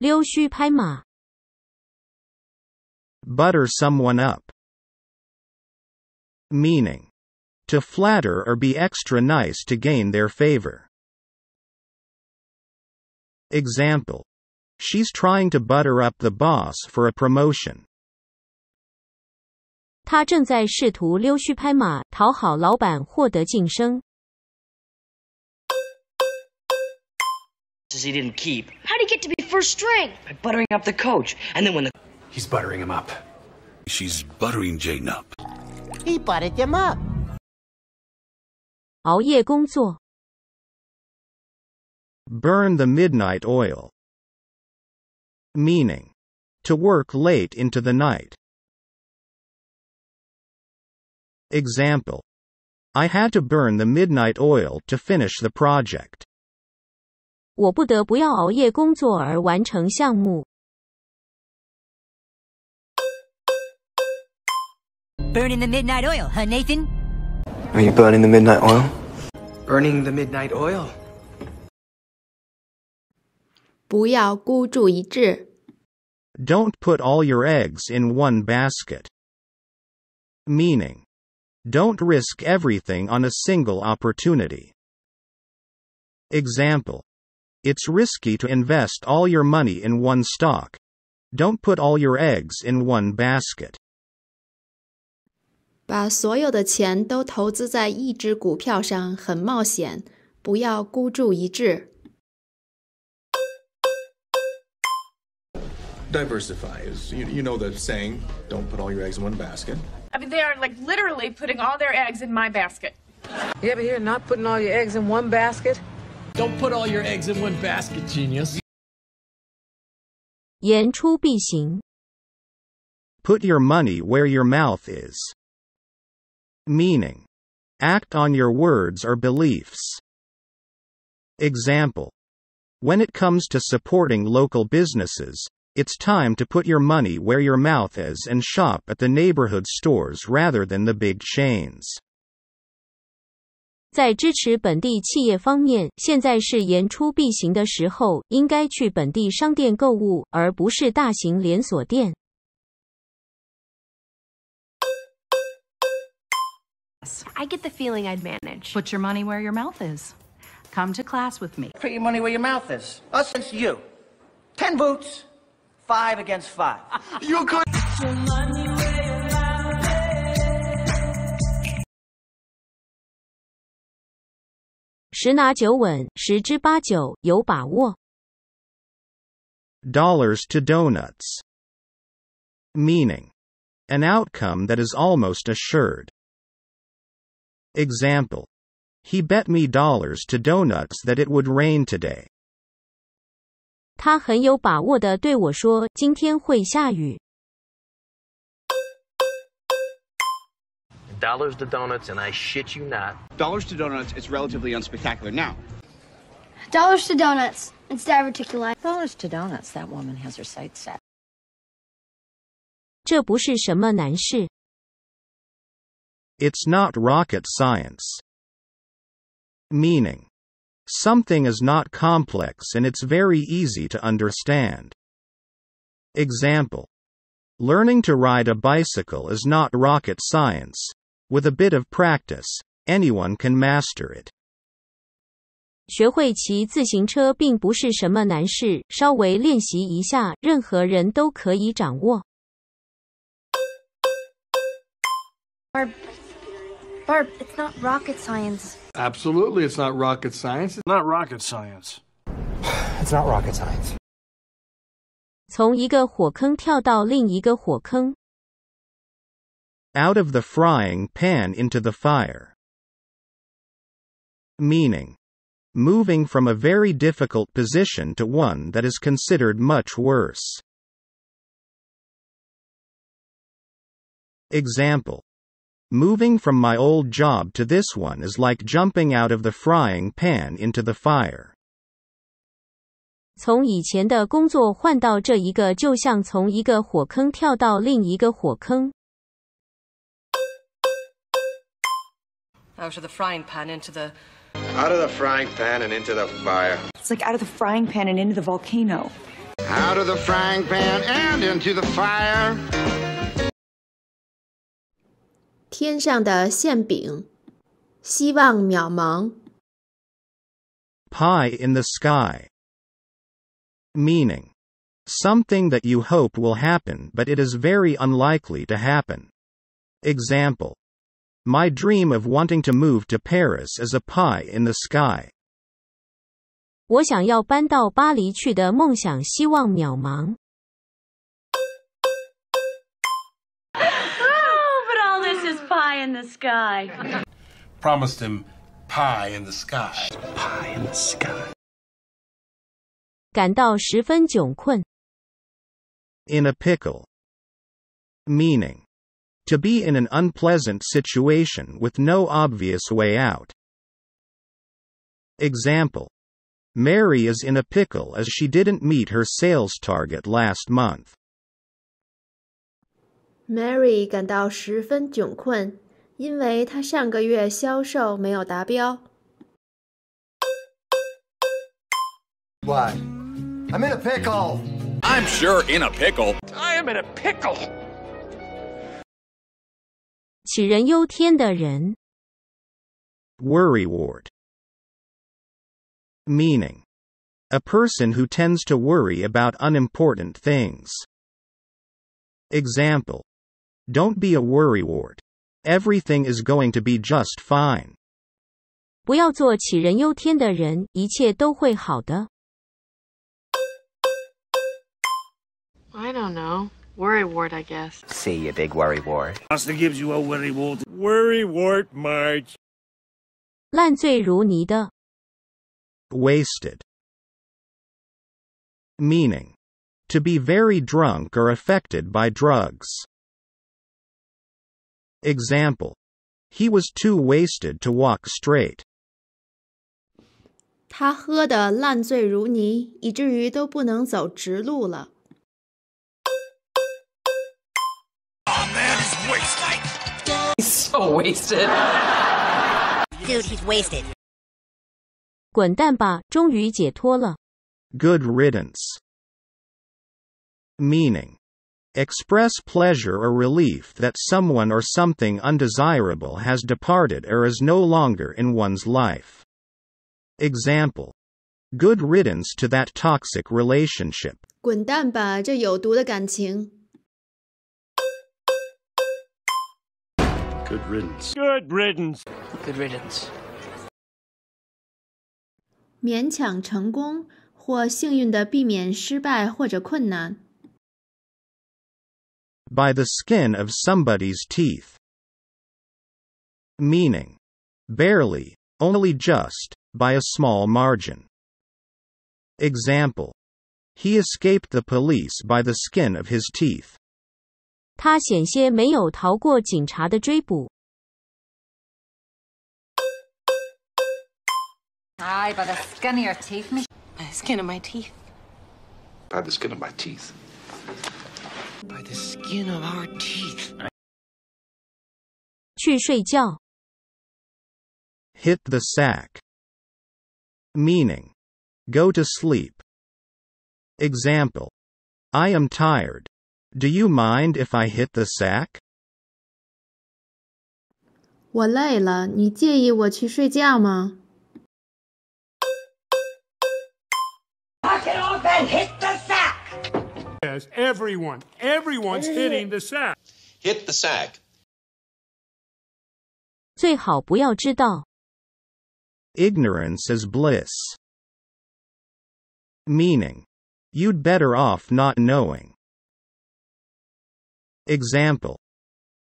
溜须拍马。Butter someone up. Meaning, to flatter or be extra nice to gain their favor. Example, she's trying to butter up the boss for a promotion. 他正在试图溜须拍马，讨好老板获得晋升。He didn't keep. How'd he get to be first string? By buttering up the coach. And then when the... He's buttering him up. She's buttering Jane up. He buttered him up. 熬夜工作。Burn the midnight oil. Meaning, to work late into the night. Example, I had to burn the midnight oil to finish the project. 我不得不要熬夜工作而完成项目。Burning the midnight oil, huh, Nathan? Are you burning the midnight oil? Burning the midnight oil. 不要孤注一掷。Don't put all your eggs in one basket. Meaning, don't risk everything on a single opportunity. Example, it's risky to invest all your money in one stock. Don't put all your eggs in one basket. 把所有的钱都投资在一只股票上很冒险，不要孤注一掷。Diversify is, you know the saying, don't put all your eggs in one basket. I mean, they are like literally putting all their eggs in my basket. You ever hear not putting all your eggs in one basket? Don't put all your eggs in one basket, genius. 言出必行。Put your money where your mouth is. Meaning, act on your words or beliefs. Example, when it comes to supporting local businesses, it's time to put your money where your mouth is and shop at the neighborhood stores rather than the big chains. 在支持本地企业方面，现在是言出必行的时候，应该去本地商店购物，而不是大型连锁店。I get the feeling I'd manage. Put your money where your mouth is. Come to class with me. Put your money where your mouth is. Us against you. 10 boots, 5 against 5. You could... 十拿九稳，十之八九，有把握。Dollars to donuts. Meaning, an outcome that is almost assured. Example, he bet me dollars to donuts that it would rain today. 他很有把握地对我说，今天会下雨。Dollars to donuts, and I shit you not. Dollars to donuts, it's relatively unspectacular. Now. Dollars to donuts, it's diverticulitis. Dollars to donuts, that woman has her sights set. 这不是什么难事。It's not rocket science. Meaning, something is not complex and it's very easy to understand. Example, learning to ride a bicycle is not rocket science. With a bit of practice, anyone can master it. 学会骑自行车并不是什么难事，稍微练习一下，任何人都可以掌握。Barb, it's not rocket science. Absolutely, it's not rocket science. It's not rocket science. It's not rocket science. 从一个火坑跳到另一个火坑。Out of the frying pan into the fire. Meaning, moving from a very difficult position to one that is considered much worse. Example, moving from my old job to this one is like jumping out of the frying pan into the fire. 从以前的工作换到这一个，就像从一个火坑跳到另一个火坑。Out of the frying pan into the... Out of the frying pan and into the fire. It's like out of the frying pan and into the volcano. Out of the frying pan and into the fire. 天上的馅饼，希望渺茫。Pie in the sky. Meaning, something that you hope will happen but it is very unlikely to happen. Example, my dream of wanting to move to Paris is a pie in the sky. 我想要搬到巴黎去的梦想希望渺茫。Oh, but all this is pie in the sky. Promised him pie in the sky. Pie in the sky. 感到十分窘困。In a pickle. Meaning, to be in an unpleasant situation with no obvious way out. Example, Mary is in a pickle as she didn't meet her sales target last month. Mary 感到十分窘困，因为她上个月销售没有达标。What? I'm in a pickle. I'm sure in a pickle. I am in a pickle. 杞人忧天的人。Worrywart. Meaning, a person who tends to worry about unimportant things. Example, don't be a worrywart. Everything is going to be just fine. 不要做杞人忧天的人，一切都会好的。I don't know. Worrywart, I guess. See, you big worrywart. Asta gives you a worrywart. Worrywart, Marge. 烂醉如泥的。Wasted. Meaning, to be very drunk or affected by drugs. Example, he was too wasted to walk straight. 他喝得烂醉如泥，以至于都不能走直路了。Oh man, he's wasted. He's so wasted. Dude, he's wasted. 滚蛋吧，终于解脱了。Good riddance. Meaning, express pleasure or relief that someone or something undesirable has departed or is no longer in one's life. Example, good riddance to that toxic relationship. 滚蛋吧，这有毒的感情。Good riddance. Good riddance. Good riddance. 勉强成功，或幸运地避免失败或者困难。By the skin of somebody's teeth. Meaning, barely, only just, by a small margin. Example, he escaped the police by the skin of his teeth. 他险些没有逃过警察的追捕。Aye, by the skin of your teeth, me. By the skin of my teeth. By the skin of my teeth. By the skin of our teeth. 去睡觉。Hit the sack. Meaning, go to sleep. Example, I am tired. Do you mind if I hit the sack? 我累了，你介意我去睡觉吗？ Knock it off and hit the sack! Yes, everyone's hitting the sack. Hit the sack. 最好不要知道。Ignorance is bliss. Meaning, you'd better off not knowing. Example,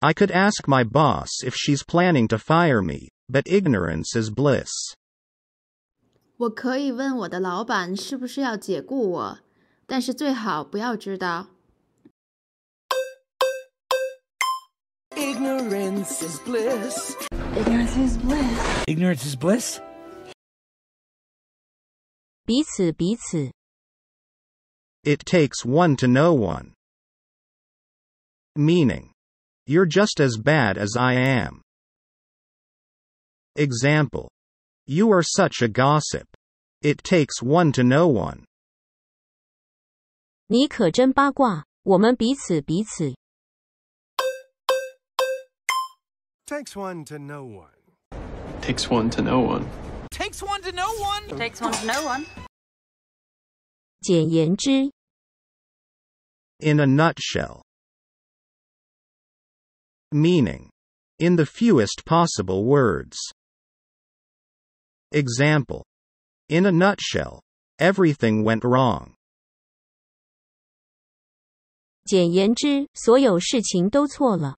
I could ask my boss if she's planning to fire me, but ignorance is bliss. 我可以问我的老板是不是要解雇我，但是最好不要知道。Ignorance is bliss. Ignorance is bliss. Ignorance is bliss? 彼此彼此。It takes one to know one. Meaning, you're just as bad as I am. Example, you are such a gossip. It takes one to know one. 你可真八卦，我们彼此。Takes one to know one. Takes one to know one. Takes one to know one. Takes one to know one. 简言之 In a nutshell. Meaning. In the fewest possible words. Example. In a nutshell, everything went wrong. 简言之，所有事情都错了。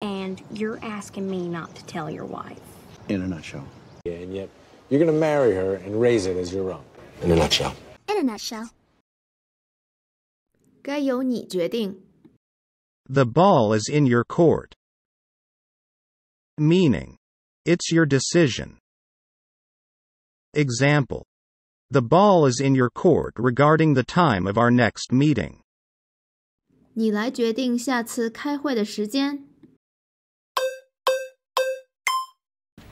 And you're asking me not to tell your wife. In a nutshell. Yeah, and yet you're going to marry her and raise it as your own. In a nutshell. In a nutshell. 该由你决定。The ball is in your court. Meaning. It's your decision. Example. The ball is in your court regarding the time of our next meeting. 你来决定下次开会的时间。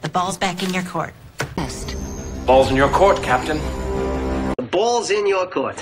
The ball's back in your court. Best. Ball's in your court, Captain. The ball's in your court.